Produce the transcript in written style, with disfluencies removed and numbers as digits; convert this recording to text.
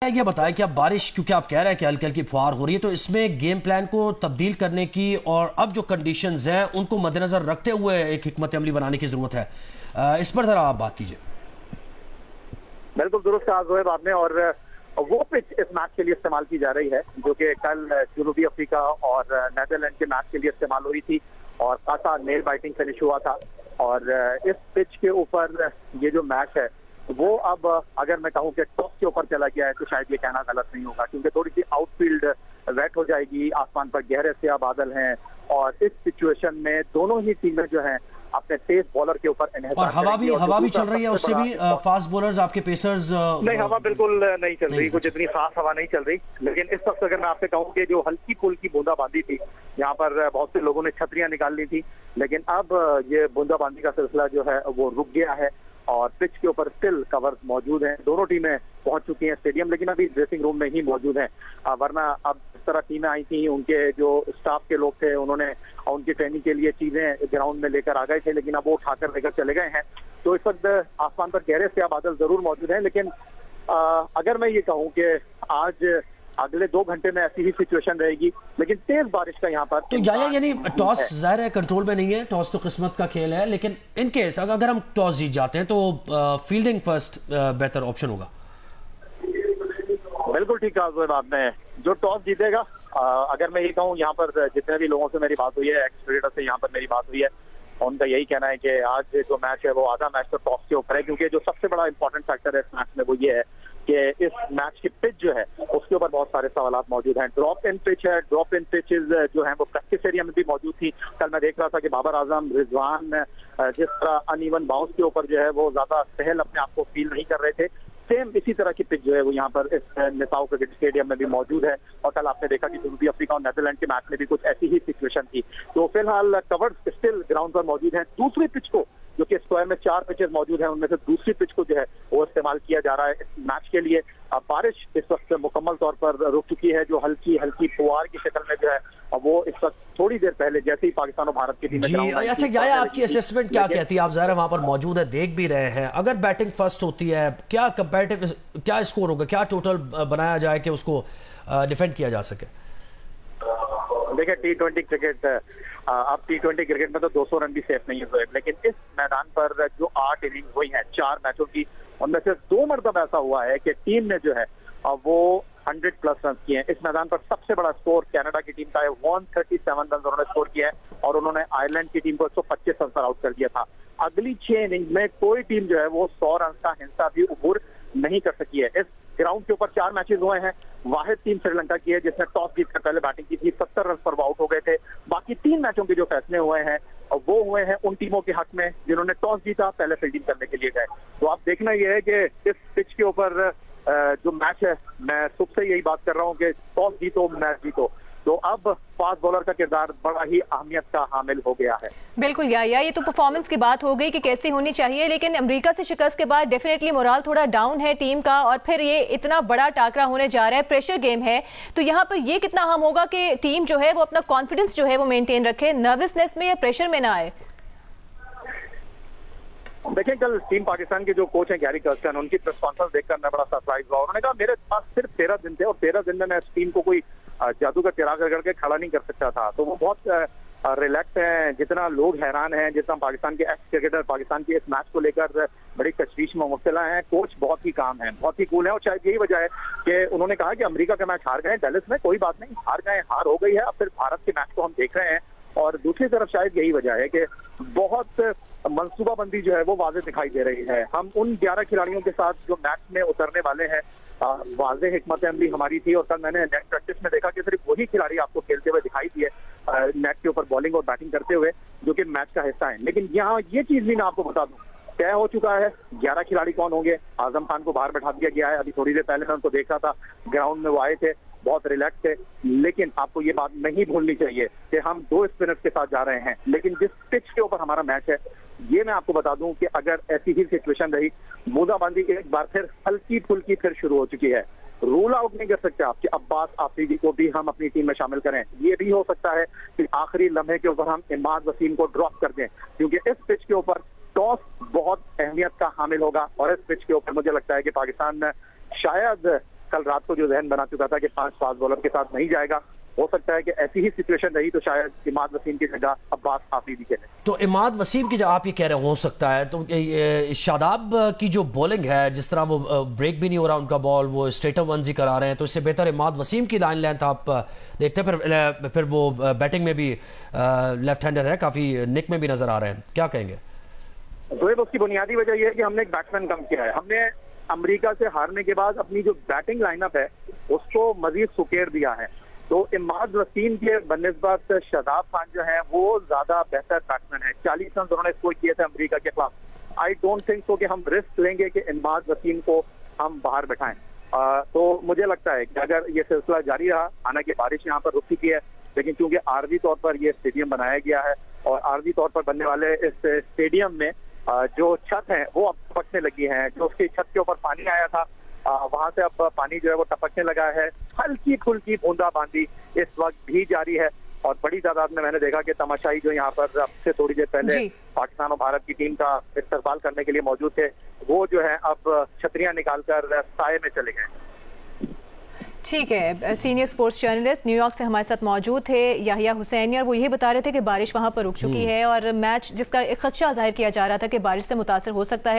ये बताएं कि अब बारिश, क्योंकि आप कह रहे हैं कि हल्की हल्की फुहार हो रही है, तो इसमें गेम प्लान को तब्दील करने की और अब जो कंडीशंस हैं उनको मद्देनजर रखते हुए एक हिकमत अमली बनाने की जरूरत है। इस पर जरा आप बात कीजिए। बिल्कुल दुरुस्त कहा ज़ोहैब आपने। और वो पिच इस मैच के लिए इस्तेमाल की जा रही है जो कि कल जनूबी अफ्रीका और नेदरलैंड के मैच के लिए इस्तेमाल हुई थी और खासा नेल बाइटिंग फिनिश हुआ था। और इस पिच के ऊपर ये जो मैच है वो अब अगर मैं कहूं कि टॉप के ऊपर चला गया है तो शायद ये कहना गलत नहीं होगा, क्योंकि थोड़ी सी आउटफील्ड वेट हो जाएगी, आसमान पर गहरे से बादल हैं और इस सिचुएशन में दोनों ही टीमें जो हैं अपने तेज बॉलर के ऊपर और हवा भी चल रही है, उससे भी फास्ट बॉलर्स आपके पेसर्स नहीं, हवा बिल्कुल नहीं चल रही, कुछ इतनी खास हवा नहीं चल रही। लेकिन इस वक्त अगर मैं आपसे कहूं कि जो हल्की फुल्की बूंदाबांदी थी, यहाँ पर बहुत से लोगों ने छतरियां निकाल ली थी, लेकिन अब ये बूंदाबांदी का सिलसिला जो है वो रुक गया है और पिच के ऊपर स्टिल कवर मौजूद हैं। दोनों टीमें पहुंच चुकी हैं स्टेडियम, लेकिन अभी ड्रेसिंग रूम में ही मौजूद हैं। वरना अब इस तरह टीमें आई थी, उनके जो स्टाफ के लोग थे उन्होंने उनकी ट्रेनिंग के लिए चीजें ग्राउंड में लेकर आ गए थे, लेकिन अब वो उठाकर लेकर चले गए हैं। तो इस वक्त आसमान पर गहरे से बादल जरूर मौजूद हैं, लेकिन अगर मैं ये कहूँ कि आज अगले 2 घंटे में ऐसी ही सिचुएशन रहेगी, लेकिन तेज बारिश का यहाँ पर तो यानी टॉस जाहिर है कंट्रोल में नहीं है, टॉस तो किस्मत का खेल है, लेकिन इन केस अगर हम टॉस जीत जाते हैं तो फील्डिंग फर्स्ट बेहतर ऑप्शन होगा। बिल्कुल ठीक कहा ज़ोहैब आपने, जो टॉस जीतेगा, अगर मैं ये कहूँ, यहाँ पर जितने भी लोगों से मेरी बात हुई है, एक्स क्रिकेटर से यहाँ पर मेरी बात हुई है, उनका यही कहना है कि आज जो मैच है वो आधा मैच तो टॉस के ऊपर है, क्योंकि जो सबसे बड़ा इंपॉर्टेंट फैक्टर है इस मैच में वो ये है कि इस मैच की पिच जो है उसके ऊपर बहुत सारे सवालात मौजूद हैं। ड्रॉप इन पिच है, ड्रॉप इन पिचेस जो है वो प्रैक्टिस एरिया में भी मौजूद थी। कल मैं देख रहा था कि बाबर आजम, रिजवान जिस तरह अनइवन बाउंस के ऊपर जो है वो ज्यादा सहल अपने आप को फील नहीं कर रहे थे। सेम इसी तरह की पिच जो है वो यहाँ पर इस नेताओं क्रिकेट स्टेडियम में भी मौजूद है। और कल आपने देखा कि जनूबी अफ्रीका और नेदरलैंड के मैच में भी कुछ ऐसी ही सिचुएशन थी। तो फिलहाल कवर्स स्टिल ग्राउंड पर मौजूद है। दूसरी पिच को, जो कि स्क्वायर में 4 पिचेस मौजूद हैं, उनमें से दूसरी पिच को जो है वो इस्तेमाल किया जा रहा है इस मैच के लिए। बारिश इस वक्त मुकम्मल तौर पर रुक चुकी है, जो हल्की हल्की फुहार की शक्ल में जो है वो इस वक्त थोड़ी देर पहले जैसे ही पाकिस्तान और भारत की टीम अच्छा, क्या आपकी असेसमेंट क्या कहती है? आप ज़ाहिर वहां पर मौजूद है, देख भी रहे हैं, अगर बैटिंग फर्स्ट होती है क्या कंपैरेटिव क्या स्कोर होगा, क्या टोटल बनाया जाए कि उसको डिफेंड किया जा सके? देखिए, टी20 क्रिकेट, अब टी20 क्रिकेट में तो 200 रन भी सेफ नहीं है, लेकिन इस मैदान पर जो 8 इनिंग हुई हैं 4 मैचों की, उनमें से 2 मरतबा ऐसा हुआ है कि टीम ने जो है वो 100 प्लस रन किए हैं। इस मैदान पर सबसे बड़ा स्कोर कनाडा की टीम का है, 137 रन उन्होंने स्कोर किया है और उन्होंने आयरलैंड की टीम को 125 रन पर आउट कर दिया था। अगली 6 इनिंग में कोई टीम जो है वो 100 रन का हिस्सा भी उबूर नहीं कर सकी है। इस ग्राउंड के ऊपर 4 मैचेस हुए हैं, वाहिद टीम श्रीलंका की है जिसने टॉस जीतकर पहले बैटिंग की थी, 70 रन पर आउट हो गए थे। बाकी 3 मैचों के जो फैसले हुए हैं वो हुए हैं उन टीमों के हक में जिन्होंने टॉस जीता, पहले फील्डिंग करने के लिए गए। तो आप देखना यह है कि इस पिच के ऊपर जो मैच है, मैं सुबह से यही बात कर रहा हूँ कि टॉस जीतो मैच जीतो। तो अब फास्ट बॉलर का किरदार बड़ा ही अहमियत का हामिल हो गया है। बिल्कुल ये तो परफॉर्मेंस की बात हो गई कि कैसी होनी चाहिए, लेकिन अमेरिका से शिकस्त के बाद डेफिनेटली मोराल थोड़ा डाउन है टीम का, और फिर ये इतना बड़ा टाकरा होने जा रहा है, प्रेशर गेम है, तो यहाँ पर ये कितना अहम होगा कि टीम जो है वो अपना कॉन्फिडेंस जो है वो मेंटेन रखे, नर्वसनेस में या प्रेशर में ना आए। देखिए, कल टीम पाकिस्तान के जो कोच हैं गैरी कर्स्टन, उनकी प्रेस कॉन्फ्रेंस देखकर मैं बड़ा सरप्राइज हुआ। उन्होंने कहा मेरे पास सिर्फ 13 दिन थे और 13 दिन में मैं इस टीम को कोई जादू का चिराग करके खड़ा नहीं कर सकता था। तो वो बहुत रिलैक्स हैं, जितना लोग हैरान हैं, जितना पाकिस्तान के एक्स क्रिकेटर पाकिस्तान के इस मैच को लेकर बड़ी तशवीश में मुब्तला हैं, कोच बहुत ही काम है, बहुत ही कूल है। और शायद यही वजह है कि उन्होंने कहा कि अमेरिका का मैच हार गए, डैलस में कोई बात नहीं, हार गए, हार हो गई है, अब फिर भारत के मैच को हम देख रहे हैं। और दूसरी तरफ शायद यही वजह है कि बहुत मंसूबाबंदी जो है वो वाज़ेह दिखाई दे रही है। हम उन 11 खिलाड़ियों के साथ जो मैच में उतरने वाले हैं, वाज़ेह हिकमत अमली हमारी थी। और कल मैंने नेट प्रैक्टिस में देखा कि सिर्फ वही खिलाड़ी आपको खेलते हुए दिखाई दिए नेट के ऊपर बॉलिंग और बैटिंग करते हुए, जो कि मैच का हिस्सा है। लेकिन यहाँ ये चीज भी मैं आपको बता दूं, तय हो चुका है 11 खिलाड़ी कौन होंगे। आजम खान को बाहर बैठा दिया गया है, अभी थोड़ी देर पहले मैं उनको देख रहा था, ग्राउंड में वो आए थे, बहुत रिलैक्स थे। लेकिन आपको ये बात नहीं भूलनी चाहिए कि हम 2 स्पिनर्स के साथ जा रहे हैं, लेकिन जिस पिच के ऊपर हमारा मैच है, ये मैं आपको बता दूं कि अगर ऐसी ही सिचुएशन रही, बूंदाबांदी एक बार फिर हल्की फुल्की फिर शुरू हो चुकी है। रूल आउट नहीं कर सकते आप कि अब्बास आफरीदी को भी हम अपनी टीम में शामिल करें। ये भी हो सकता है कि आखिरी लम्हे के ऊपर हम इमाद वसीम को ड्रॉप कर दें, क्योंकि इस पिच के ऊपर टॉस बहुत अहमियत का हामिल होगा। और इस पिच के ऊपर मुझे लगता है कि पाकिस्तान शायद कल रात को जो जहन बना चुका था कि 5 फास्ट बॉलर के साथ नहीं जाएगा। हो सकता है कि ऐसी ही सिचुएशन रही तो शायद इमाद वसीम की जगह अब्बास आफरीदी खेले। तो इमाद वसीम की जगह आप ये कह रहे हो सकता है, तो शादाब की जो बॉलिंग है, जिस तरह वो ब्रेक भी नहीं हो रहा उनका बॉल, वो स्ट्रेटर वंस ही करा रहे हैं, तो इससे बेहतर इमाद वसीम की लाइन लेंथ आप देखते हैं। फिर वो बैटिंग में भी लेफ्ट हैंडर है, काफी निक में भी नजर आ रहे हैं, क्या कहेंगे? जोएब, उसकी बुनियादी वजह यह है कि हमने एक बैट्समैन कम किया है। हमने अमेरिका से हारने के बाद अपनी जो बैटिंग लाइनअप है उसको मजीद सुकेड़ दिया है। तो इमाद वसीम के बनिस्बत शादाब खान जो है वो ज्यादा बेहतर बैट्समैन है। 40 रन उन्होंने स्कोर किए थे अमेरिका के खिलाफ। आई डोंट थिंक सो कि हम रिस्क लेंगे कि इमाद वसीम को हम बाहर बैठाएं। तो मुझे लगता है कि अगर ये सिलसिला जारी रहा, हालांकि बारिश यहाँ पर रुक चुकी है, लेकिन चूंकि आर्जी तौर पर ये स्टेडियम बनाया गया है और आर्जी तौर पर बनने वाले इस स्टेडियम में जो छत है वो अब टपकने लगी है। जो उसकी छत के ऊपर पानी आया था वहां से अब पानी जो है वो टपकने लगा है। हल्की फुल्की बूंदाबांदी इस वक्त भी जारी है और बड़ी तादाद में मैंने देखा कि तमाशाई जो यहाँ पर अब से थोड़ी देर पहले पाकिस्तान और भारत की टीम का इस्तेकबाल करने के लिए मौजूद थे, वो जो है अब छतरियां निकालकर साए में चले गए। ठीक है, सीनियर स्पोर्ट्स जर्नलिस्ट न्यूयॉर्क से हमारे साथ मौजूद थे याहिया हुसैनी, और वो यही बता रहे थे कि बारिश वहां पर रुक चुकी है और मैच जिसका एक खदशा जाहिर किया जा रहा था कि बारिश से मुतासर हो सकता है।